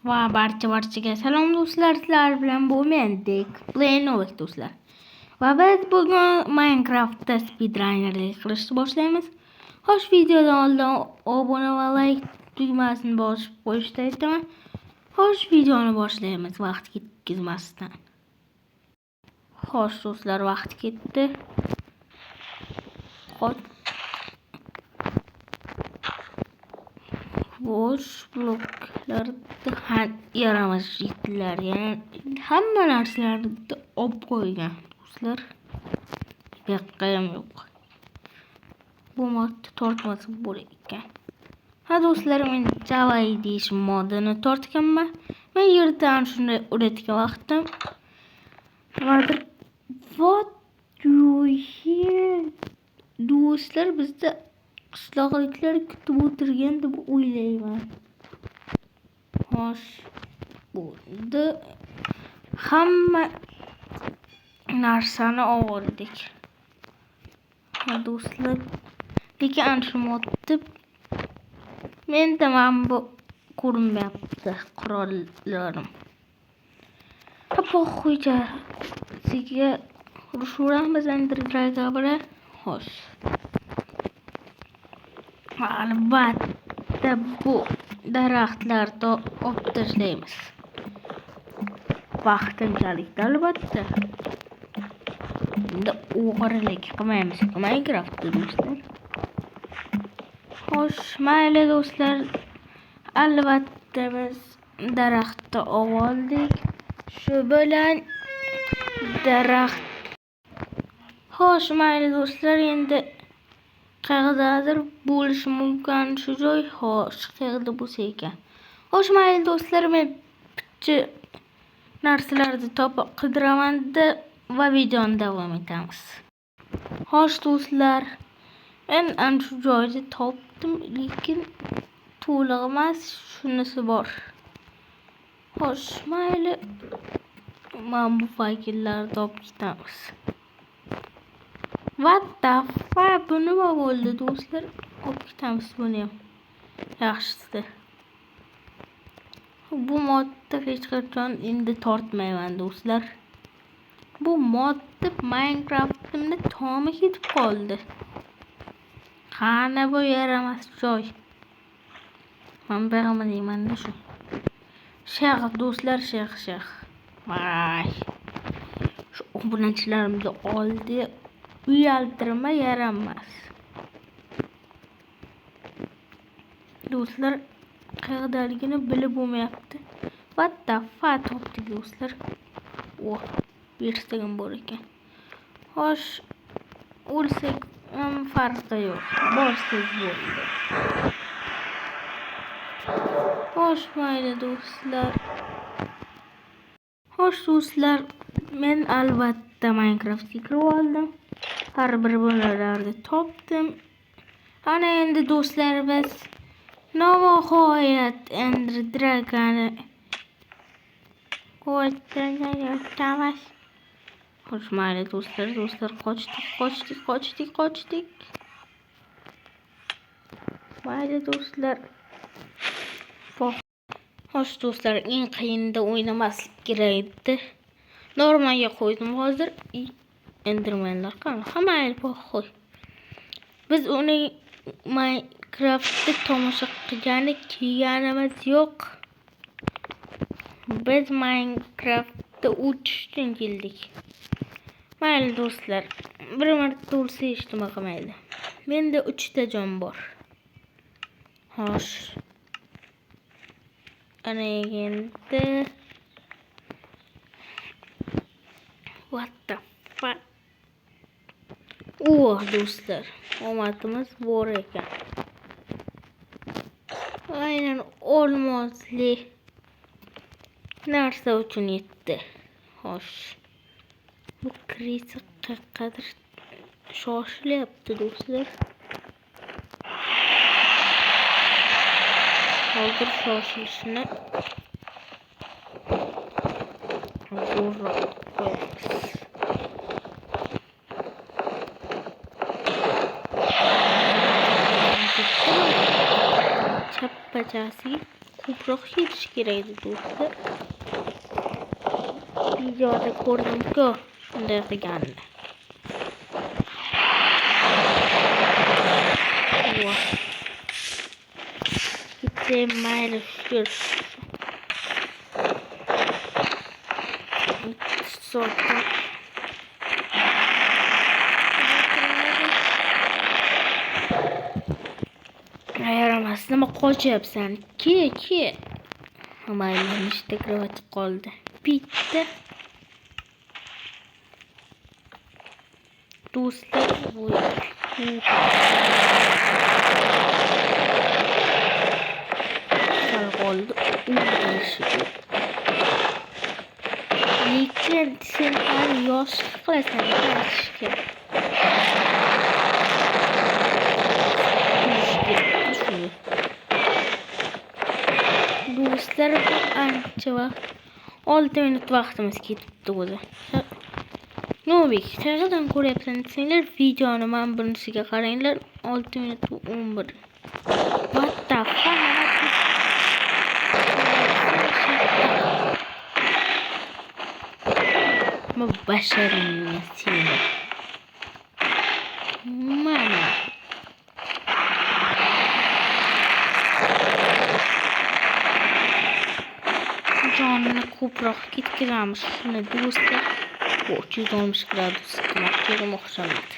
Va barchaga salom do'stlar, sizlar bilan bu mendek Play do'stlar. Va biz bugun Minecraftda speedrunnerlik qilishni boshlaymiz. Xo'sh, videodan oldin obuna va like tugmasini bosib qo'yishni aytaman. Xo'sh, videoni boshlaymiz vaqt ketkazmasdan. Xo'sh do'stlar, vaqt ketdi. Boş bloklarda yaramas shitlar, yani hamma narsalarni olib qo'ygan do'stlar. Yoqqayam yo'q. Bu modni tortmasa bo'lar ekan. Ha do'stlar, men Java Edition modini tortganman. Men yerdan shunday o'rayotgan vaqtim what you hear do'stlar, bizda qishloqliklar kutib o'tirgan deb o'ylayman. Xo'sh, bo'ldi. Hamma narsani oldik. Ha do'stlar, lekin ana shu modni menda mana bu ko'rinmayapti qurollarim. Poxuychasiga urushamiz Enderdraga bilan. Xo'sh. Albatta bu daraxtlarni olib tashlaymiz. Vaqtinchalik albatta. Endi o'g'irlik qilmaymiz Minecraftda do'stlar. Xo'sh, mayli do'stlar. Albatta biz daraxtni oldik. Shu bilan daraxt. Xo'sh, mayli do'stlar, endi qayerdadir bo'lishi mumkin shu joy. Xo'sh, qayerda bo'lsa ekan. Xo'sh, mayli do'stlar, men bitta narsalarni topib qidiraman-da va videoni davom etamiz. Xo'sh do'stlar, men ana shu joyni topdim, lekin to'liq emas, shunisi bor. Xo'sh, mayli, men bu fayllarni olib ketamiz. What the fuck, bu nima bo'ldi do'stlar? Olib ketamiz buni ham. Yaxshisi. Bu modni hech qachon endi tortmayman do'stlar. Bu modni Minecraft'imda tomi ketib qoldi. Qani bu yaramas joy. Men beraman deyman-da shu. Shaq do'stlar, shaq. Voy. Shu obunachilarimni oldi. Uyaltirma, yaramas. Do'stlar, qayerdaligini bilib bo'lmayapti. What the fuck, topdik do'stlar. Berishgan bor ekan. Xo'sh, o'lsak ham farqi yo'q. Borsiz bo'ldi. Xo'sh, mayli do'stlar. Xo'sh do'stlar, men albatta Minecraftga kirib oldim. Har bir bolalarni topdim. Ana endi do'stlar, biz nihoyat Enderdragani qo'yamiz. Xo'sh, mayli do'stlar, qochdik. Mayli do'stlar. Xo'sh do'stlar, eng qiyinida o'ynamaslik kerak edi. Normalga qo'ydim hozir. Endermanlar qani? Mayli, qo'y. Biz uni Minecraftda tomosha qilganimiz yo'q. Biz Minecraftda o'tish uchun keldik. Mayli do'stlar, bir marta o'lsa hech nima qilmaydi. Menda 3 ta jon bor. Xo'sh. Ana endi what the fuck. Do'stlar, omadimiz bor ekan. Aynan olmosli narsa uchun yetdi. Xo'sh. Bu krisi qayerdir shoshilyapti do'stlar. Hozir shoshilishni zo'rroq qo'yamiz. Chappachasiga ko'proq yetish kerak edi do'stlar. Videoda ko'rdim-ku shunday qilganini. Gitsem mayli shukur. So'rdim. Yaramas, nima qochyapsan? Ke. Mayli, ishda kirib qoldi. Bitta. Do'stlar, bu qoldi. Lekin sen hali yosh qilasan ishga. Do'stlar, ancha vaqt 6 minut vaqtimiz ketibdi o'zi. Nobek, qayerdan ko'ryapsan desanglar, videoni men bunisiga qaranglar, 6 minut 11. What the fuck? Bashariy seni. Mana. Jonini ko'proq ketkazamiz shuni do'stlar. 360 gradusga kerak o'xshamadi.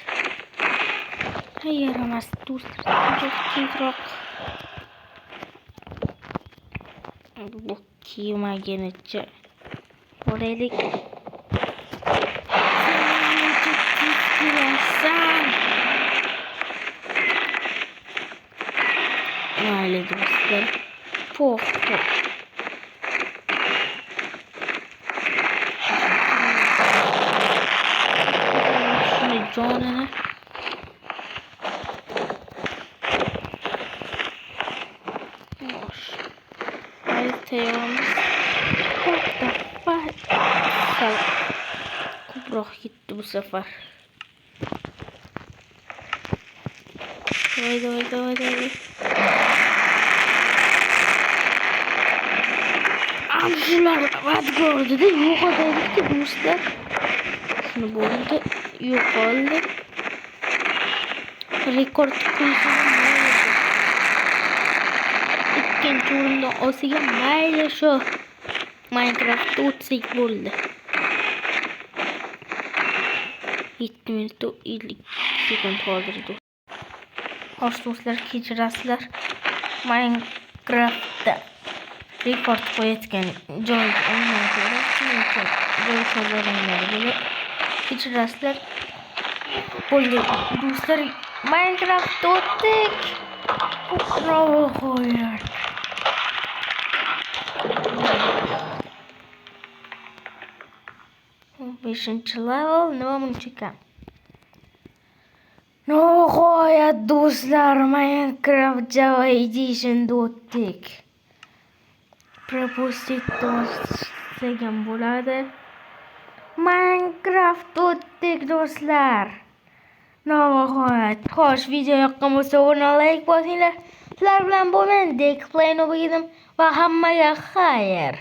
Yaramas do'stlar, tezroq. Bu kiyimaginicha oraylik. Mayli do'stlar. Po'q. Jonini tayyormiz. Ko'proq ketdi bu safar. Voy. Amshular vad gördü-de yo'qotaylik do'stlar. Shuni bo'ldi, yo'qoldi. Rekord qo'yishim mayli. Ikkinchi o'rinda olsaga mayli shu. Minecraft o'tsak bo'ldi. 7 minut 50 sekund hozirda. Xo'sh do'stlar, kechirasizlar. Minecraftda rekord qo'yayotgan joy o'ynayapman. Joy qo'yganlar kechirasizlar. Bo'ldi do'stlar, Minecraft o'tdik. Bravo qo'yar. Beshinchi level nima buncha? Nihoyat do'stlar, Minecraft Java Edition'da o'tdik. Propustit degan bo'ladi. Minecraft o'tdik do'stlar. Nihoyat. Xo'sh, video yoqqan bo'lsa o'rni like bosinglar. Sizlar bilan bo'lgan Dekplay Nobek edim va hammaga xayr.